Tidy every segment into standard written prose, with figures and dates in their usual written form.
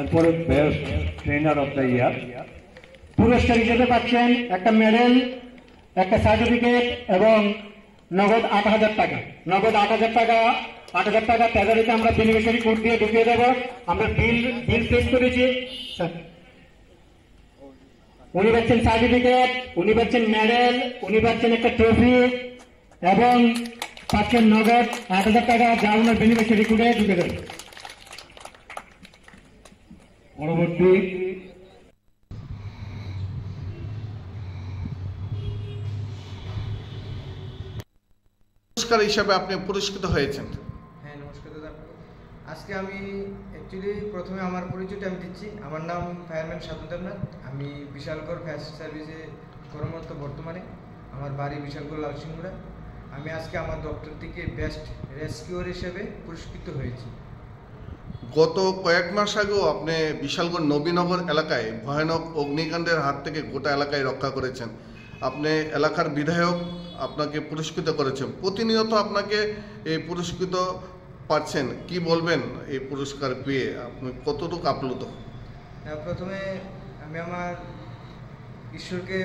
এরপরে best trainer of the year পুরস্কার হিসেবে পাচ্ছেন একটা মেডেল, একটা সার্টিফিকেট এবং নগদ ৮,০০০ টাকা। নগদ ৮,০০০ টাকা ট্রেজারিতে আমরা বেনিফিশিয়ারি কোড দিয়ে ঢুকিয়ে দেবো। আমরা বিল পেশ করেছি। উনি পাচ্ছেন সার্টিফিকেট, উনি পাচ্ছেন মেডেল, উনি পাচ্ছেন একটা ট্রফি এবং পাচ্ছেন নগদ ৮,০০০ টাকা, যা ওনার বেনিফিশিয়ারি কোডে ঢুকে দেবে। পরবর্তী পুরস্কার হিসাবে আপনি পুরস্কৃত হয়েছেন। হ্যাঁ, নমস্কার দাদা। আজকে আমি অ্যাকচুয়ালি প্রথমে আমার পরিচয়টা আমি দিচ্ছি। আমার নাম ফায়ারম্যান সাধুদেবনাথ। আমি বিশালগড় ফায়ার সার্ভিসে কর্মরত বর্তমানে। আমার বাড়ি বিশালগড় লালসিংহড়া। আমি আজকে আমার দপ্তর থেকে বেস্ট রেস্কিউর হিসেবে পুরস্কৃত হয়েছি। গত কয়েক মাস আগেও আপনি বিশালগড় নবীনগর এলাকায় ভয়ানক অগ্নিকাণ্ডের হাত থেকে গোটা এলাকায় রক্ষা করেছেন। আপনি এলাকার বিধায়ক আপনাকে পুরস্কৃত করেছেন। প্রতিনিয়ত আপনাকে এই পুরস্কৃত পাচ্ছেন, কি বলবেন এই পুরস্কার পেয়ে আপনি কতটুকু আপ্লুত? প্রথমে আমি আমার ঈশ্বরকে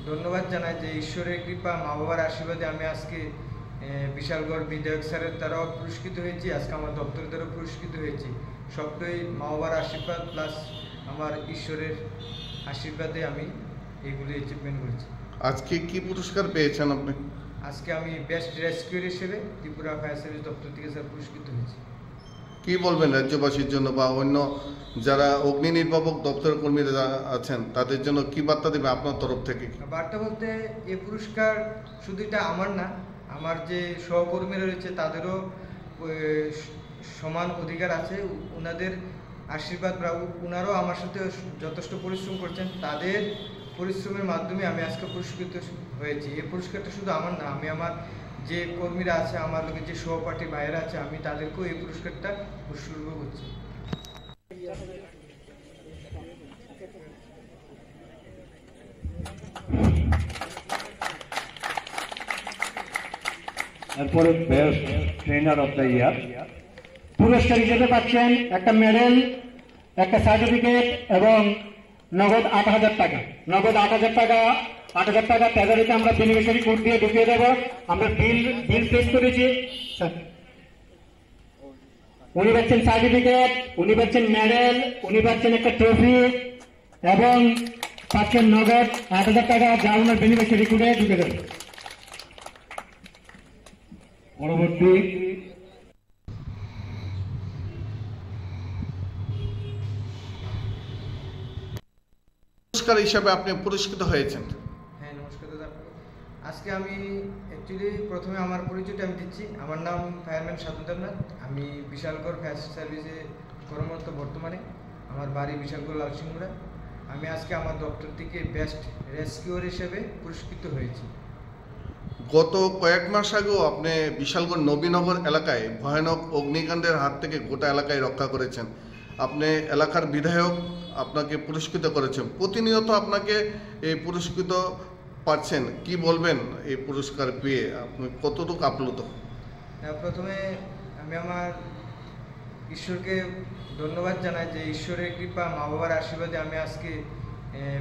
ধন্যবাদ জানাই যে ঈশ্বরের কৃপা, মা বাবার আশীর্বাদে আমি আজকে বিশালগড় বিধায়ক স্যারের দ্বারাও পুরস্কৃত হয়েছি, আজকে আমার দপ্তরের দ্বারাও পুরস্কৃত হয়েছি। সবটাই মা বাবার আশীর্বাদ প্লাস আমার ঈশ্বরের আশীর্বাদে আমি এইগুলি অ্যাচিভমেন্ট করেছি। আজকে কি পুরস্কার পেয়েছেন আপনি? আজকে আমি বেস্ট রেস্কিউর হিসেবে ত্রিপুরা ফায়ার সার্ভিস দপ্তর থেকে স্যার পুরস্কৃত হয়েছি। কি বলবেন রাজ্যবাসীর জন্য বা অন্য যারা অগ্নি নির্বাপক দপ্তরের কর্মীরা আছেন তাদের জন্য কি বার্তা দেবে আপনার তরফ থেকে? বার্তা বলতে এই পুরস্কার শুধু এটা আমার না, আমার যে সহকর্মীরা রয়েছে তাদেরও সমান অধিকার আছে। ওনাদের আশীর্বাদ বা ওনারাও আমার সাথে যথেষ্ট পরিশ্রম করছেন, তাদের পরিশ্রমের মাধ্যমে আমি আজকে পুরস্কৃত হয়েছি। এই পুরস্কারটা শুধু আমার না, আমি আমার যে কর্মীরা আছে, আমার লোকের যে সহপাঠী ভাইয়েরা আছে, আমি তাদেরকেও এই পুরস্কারটা উৎসর্গ করছি। এরপরে best trainer of the year পুরস্কার হিসেবে পাচ্ছেন একটা মেডেল, একটা সার্টিফিকেট এবং নগদ ৮,০০০ টাকা। নগদ ৮,০০০ টাকা ট্রেজারিতে আমরা বেনিফিশিয়ারি কোড দিয়ে ঢুকিয়ে দেবো। আমরা বিল পেশ করেছি। উনি পাচ্ছেন সার্টিফিকেট, উনি পাচ্ছেন মেডেল, উনি পাচ্ছেন একটা ট্রফি এবং পাচ্ছেন নগদ ৮,০০০ টাকা, যা ওনার বেনিফিশিয়ারি কোডে ঢুকে দেবে। পরবর্তী পুরস্কার হিসাবে আপনি পুরস্কৃত হয়েছেন। হ্যাঁ, নমস্কার দাদা। আজকে আমি অ্যাকচুয়ালি প্রথমে আমার পরিচয়টা আমি দিচ্ছি। আমার নাম ফায়ারম্যান সাধুদেবনাথ। আমি বিশালগড় ফায়ার সার্ভিসে কর্মরত বর্তমানে। আমার বাড়ি বিশালগড় লালসিংহড়া। আমি আজকে আমার দপ্তর থেকে বেস্ট রেস্কিউর হিসেবে পুরস্কৃত হয়েছি। গত কয়েক মাস আগেও আপনি বিশালগড় নবীনগর এলাকায় ভয়ানক অগ্নিকাণ্ডের হাত থেকে গোটা এলাকায় রক্ষা করেছেন। আপনি এলাকার বিধায়ক আপনাকে পুরস্কৃত করেছেন। প্রতিনিয়ত আপনাকে এই পুরস্কৃত পাচ্ছেন, কি বলবেন এই পুরস্কার পেয়ে আপনি কতটুকু আপ্লুত? প্রথমে আমি আমার ঈশ্বরকে ধন্যবাদ জানাই যে ঈশ্বরের কৃপা, মা বাবার আশীর্বাদে আমি আজকে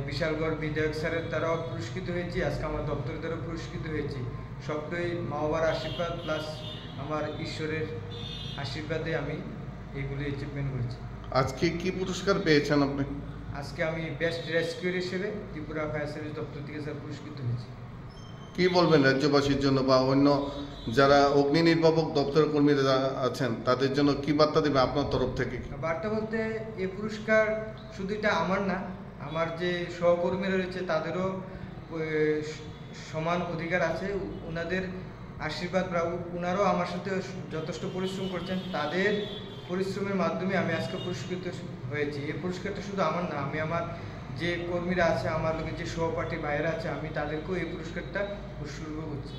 বিশালগড় বিধায়ক স্যারের দ্বারাও পুরস্কৃত হয়েছি, আজকে আমার দপ্তরের দ্বারাও পুরস্কৃত হয়েছি। সবটাই মা বাবার আশীর্বাদ প্লাস আমার ঈশ্বরের আশীর্বাদে আমি এইগুলি অ্যাচিভমেন্ট করেছি। আজকে কি পুরস্কার পেয়েছেন আপনি? আজকে আমি বেস্ট রেস্কিউর হিসেবে ত্রিপুরা ফায়ার সার্ভিস দপ্তর থেকে স্যার পুরস্কৃত হয়েছি। কি বলবেন রাজ্যবাসীর জন্য বা অন্য যারা অগ্নি নির্বাপক দপ্তরের কর্মীরা আছেন তাদের জন্য কি বার্তা দেবে আপনার তরফ থেকে? বার্তা বলতে এই পুরস্কার শুধু এটা আমার না, আমার যে সহকর্মীরা রয়েছে তাদেরও সমান অধিকার আছে। ওনাদের আশীর্বাদ বা ওনারাও আমার সাথে যথেষ্ট পরিশ্রম করছেন, তাদের পরিশ্রমের মাধ্যমে আমি আজকে পুরস্কৃত হয়েছি। এই পুরস্কারটা শুধু আমার না, আমি আমার যে কর্মীরা আছে, আমার লোকের যে সহপাঠী ভাইয়েরা আছে, আমি তাদেরকেও এই পুরস্কারটা উৎসর্গ করছি।